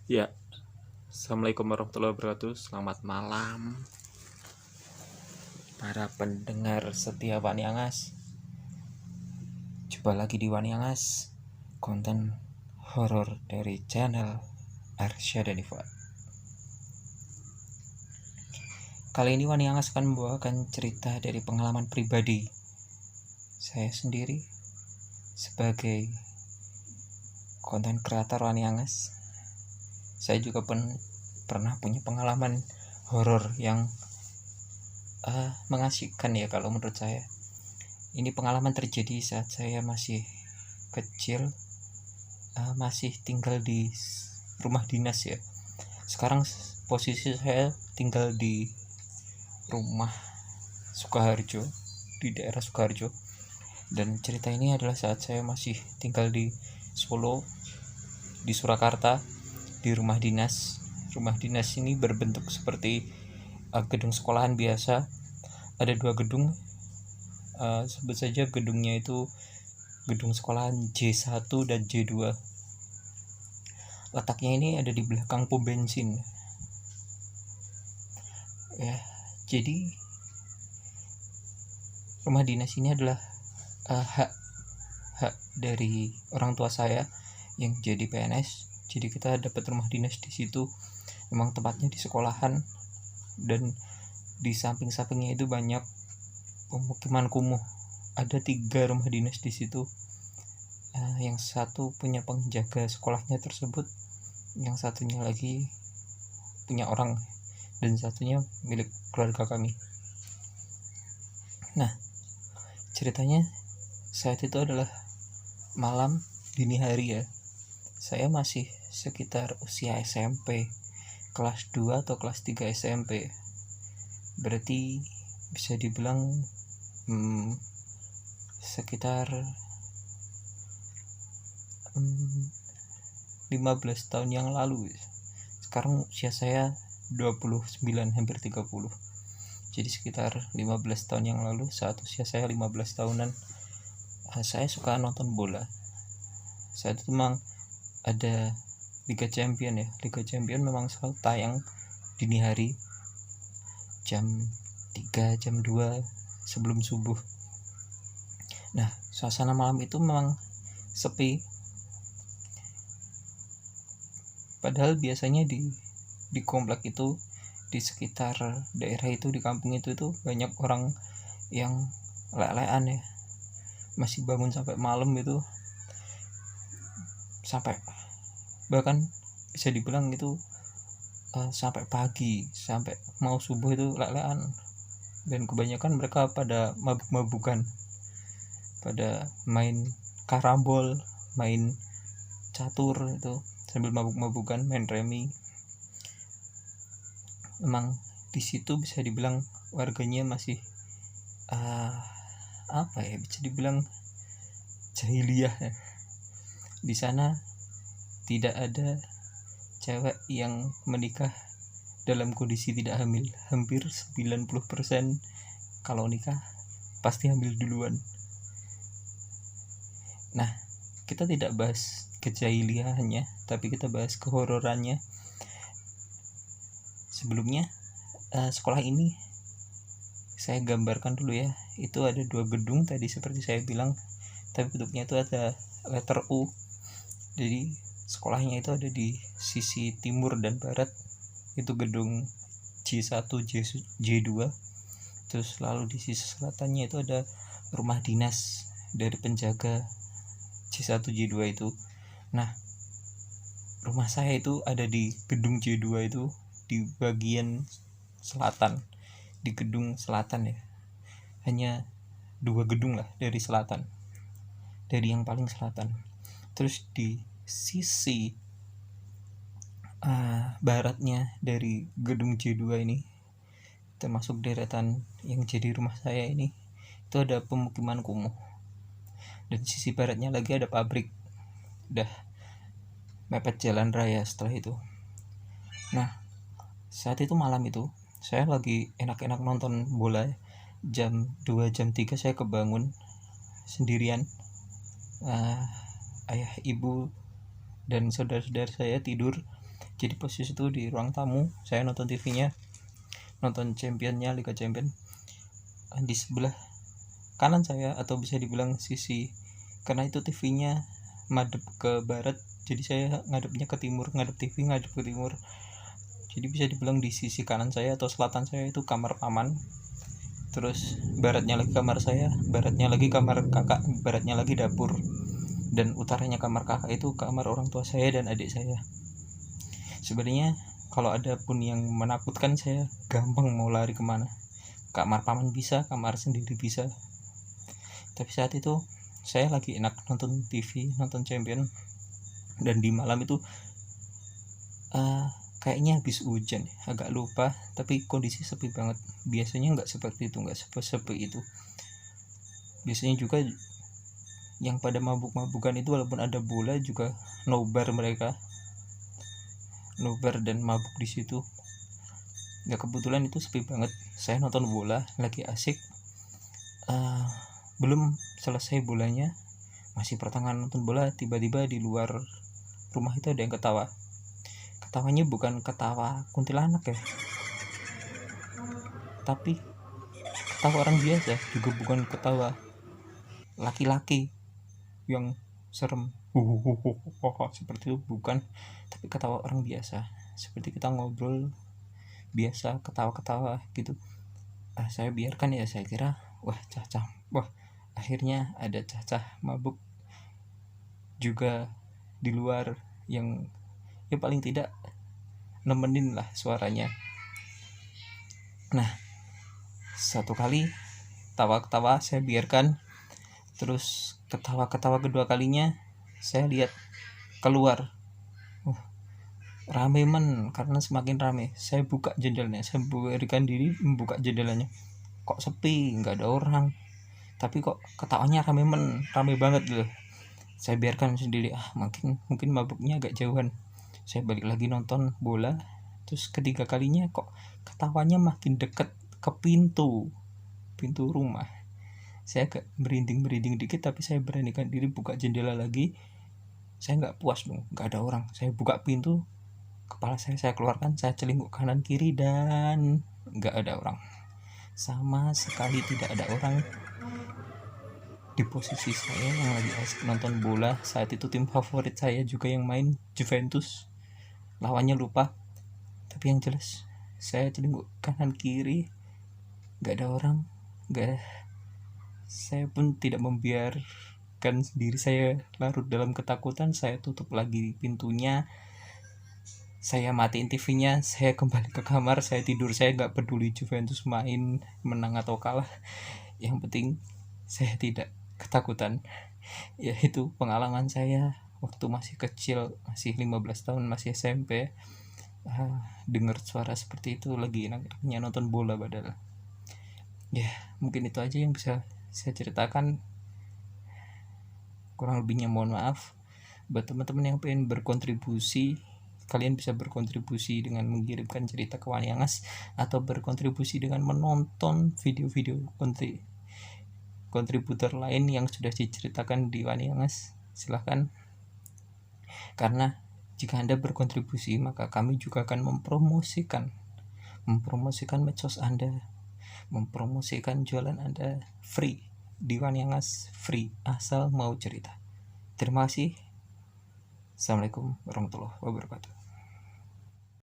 Ya, Assalamualaikum warahmatullahi wabarakatuh. Selamat malam para pendengar setia Wani Angas. Jumpa lagi di Wani Angas, konten horor dari channel Arsya dan Iva. Kali ini Wani Angas akan membawakan cerita dari pengalaman pribadi saya sendiri sebagai konten kreator Wani Angas. Saya juga pernah punya pengalaman horor yang mengasihkan ya kalau menurut saya. Ini pengalaman terjadi saat saya masih kecil, masih tinggal di rumah dinas ya. Sekarang posisi saya tinggal di rumah Sukoharjo, di daerah Sukoharjo. Dan cerita ini adalah saat saya masih tinggal di Solo, di Surakarta, di rumah dinas. Rumah dinas ini berbentuk seperti gedung sekolahan biasa. Ada 2 gedung, sebut saja gedungnya itu gedung sekolahan J1 dan J2. Letaknya ini ada di belakang pom bensin ya. Jadi rumah dinas ini adalah hak dari orang tua saya yang jadi PNS. Jadi kita dapat rumah dinas di situ. Memang tempatnya di sekolahan, dan di samping-sampingnya itu banyak pemukiman kumuh. Ada 3 rumah dinas di situ. Yang satu punya penjaga sekolahnya tersebut, yang satunya lagi punya orang, dan satunya milik keluarga kami. Nah, ceritanya saat itu adalah malam dini hari ya. Saya masih sekitar usia SMP, kelas 2 atau kelas 3 SMP. Berarti bisa dibilang sekitar 15 tahun yang lalu. Sekarang usia saya 29, hampir 30. Jadi sekitar 15 tahun yang lalu, saat usia saya 15 tahunan, saya suka nonton bola. Saat itu memang ada Liga Champion ya. Liga Champion memang selalu tayang dini hari, jam 3, jam 2 sebelum subuh. Nah, suasana malam itu memang sepi. Padahal biasanya di komplek itu, di sekitar daerah itu, di kampung itu banyak orang yang lelean ya. Masih bangun sampai malam itu, sampai bahkan bisa dibilang itu sampai pagi, sampai mau subuh itu lelean. Dan kebanyakan mereka pada mabuk-mabukan, pada main karambol, main catur itu sambil mabuk-mabukan, main remi. Memang di situ bisa dibilang warganya masih bisa dibilang jahiliyah ya. Di sana tidak ada cewek yang menikah dalam kondisi tidak hamil. Hampir 90% kalau nikah pasti hamil duluan. Nah, kita tidak bahas kejahiliahannya, tapi kita bahas kehororannya. Sebelumnya sekolah ini saya gambarkan dulu ya. Itu ada 2 gedung tadi seperti saya bilang, tapi bentuknya itu ada letter U. Jadi sekolahnya itu ada di sisi timur dan barat. Itu gedung J1, J2. Terus lalu di sisi selatannya itu ada rumah dinas dari penjaga J1, J2 itu. Nah, rumah saya itu ada di gedung J2 itu, di bagian selatan, di gedung selatan ya. Hanya 2 gedung lah dari selatan, dari yang paling selatan. Terus di sisi baratnya dari gedung J2 ini, termasuk deretan yang jadi rumah saya ini, itu ada pemukiman kumuh. Dan sisi baratnya lagi ada pabrik. Udah mepet jalan raya setelah itu. Nah, saat itu malam itu saya lagi enak-enak nonton bola. Jam 2, jam 3 saya kebangun sendirian. Ayah, ibu, dan saudara-saudara saya tidur Jadi posisi itu di ruang tamu, saya nonton TV-nya, nonton Championnya, Liga Champion. Di sebelah kanan saya, atau bisa dibilang sisi, karena itu TV-nya madep ke barat, jadi saya ngadepnya ke timur, ngadep TV ngadep ke timur. Jadi bisa dibilang di sisi kanan saya atau selatan saya itu kamar paman, terus baratnya lagi kamar saya, baratnya lagi kamar kakak, baratnya lagi dapur, dan utaranya kamar kakak itu kamar orang tua saya dan adik saya. Sebenarnya kalau ada pun yang menakutkan, saya gampang mau lari kemana. Kamar paman bisa, kamar sendiri bisa. Tapi saat itu saya lagi enak nonton TV, nonton Champion, dan di malam itu kayaknya habis hujan, agak lupa, tapi kondisi sepi banget. Biasanya nggak seperti itu, nggak sepi itu. Biasanya juga yang pada mabuk-mabukan itu, walaupun ada bola juga nobar mereka, nobar dan mabuk di situ. Ya kebetulan itu sepi banget. Saya nonton bola lagi asik, belum selesai bolanya, masih pertengahan nonton bola, tiba-tiba di luar rumah itu ada yang ketawa. Ketawanya bukan ketawa kuntilanak ya, tapi ketawa orang biasa, juga bukan ketawa laki-laki yang serem seperti itu, bukan, tapi ketawa orang biasa, seperti kita ngobrol biasa, ketawa-ketawa gitu. Saya biarkan ya, saya kira akhirnya ada cacah mabuk juga di luar yang ya paling tidak nemenin lah suaranya. Nah, satu kali tawa-ketawa saya biarkan, terus ketawa-ketawa kedua kalinya saya lihat keluar, rame karena semakin rame. Saya buka jendelanya, saya berikan diri membuka jendelanya, kok sepi, nggak ada orang, tapi kok ketawanya rame banget gitu. Saya biarkan sendiri, mungkin mabuknya agak jauhan. Saya balik lagi nonton bola, terus ketiga kalinya kok ketawanya makin deket ke pintu rumah. Saya agak merinding dikit, tapi saya beranikan diri buka jendela lagi. Saya nggak puas dong, nggak ada orang. Saya buka pintu, kepala saya keluarkan, saya celinguk kanan kiri, dan nggak ada orang, sama sekali tidak ada orang. Di posisi saya yang lagi asik nonton bola, saat itu tim favorit saya juga yang main, Juventus, lawannya lupa, tapi yang jelas saya celinguk kanan kiri, nggak ada orang, nggak. Saya pun tidak membiarkan diri saya larut dalam ketakutan. Saya tutup lagi pintunya, saya matiin TV-nya, saya kembali ke kamar, saya tidur. Saya nggak peduli Juventus main menang atau kalah, yang penting saya tidak ketakutan. Ya itu pengalaman saya waktu masih kecil, masih 15 tahun, masih SMP. Dengar suara seperti itu, lagi enak-enaknya nonton bola padahal. Ya mungkin itu aja yang bisa saya ceritakan. Kurang lebihnya mohon maaf. Buat teman-teman yang pengen berkontribusi, kalian bisa berkontribusi dengan mengirimkan cerita ke Waniangas, atau berkontribusi dengan menonton video-video kontributor lain yang sudah diceritakan di Waniangas. Silahkan, karena jika Anda berkontribusi, maka kami juga akan mempromosikan medsos Anda, mempromosikan jualan Anda free di Waniangas, free asal mau cerita. Terima kasih. Assalamualaikum warahmatullahi wabarakatuh.